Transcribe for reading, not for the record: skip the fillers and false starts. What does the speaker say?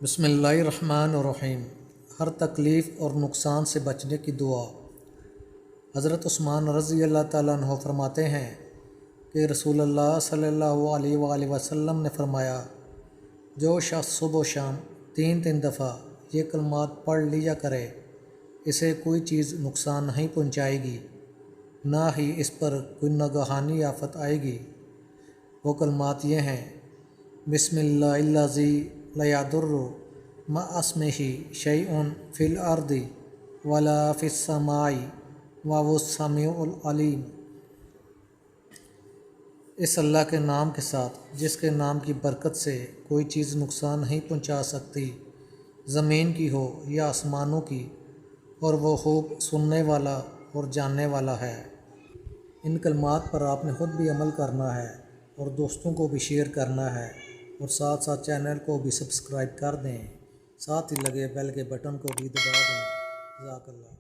بسم اللہ الرحمن الرحیم۔ ہر تکلیف اور نقصان سے بچنے کی دعا۔ حضرت عثمان رضی اللہ تعالیٰ عنہ فرماتے ہیں کہ رسول اللہ صلی اللہ علیہ وآلہ وسلم نے فرمایا، جو شخص صبح و شام تین دفعہ یہ کلمات پڑھ لیا کرے، اسے کوئی چیز نقصان نہیں پہنچائے گی، نہ ہی اس پر کوئی ناگہانی آفت آئے گی۔ وہ کلمات یہ ہیں: بسم اللہ الذی لا یضر مع اسمہ شیء فی الارض ولا فی السماء وہو السمیع العلیم۔ اس اللہ کے نام کے ساتھ جس کے نام کی برکت سے کوئی چیز نقصان نہیں پہنچا سکتی، زمین کی ہو یا آسمانوں کی، اور وہ خوب سننے والا اور جاننے والا ہے۔ ان کلمات پر آپ نے خود بھی عمل کرنا ہے اور دوستوں کو بھی شیئر کرنا ہے، اور ساتھ چینل کو بھی سبسکرائب کر دیں، ساتھ ہی لگے بیل کے بٹن کو بھی دبا دیں۔ جزاک اللہ۔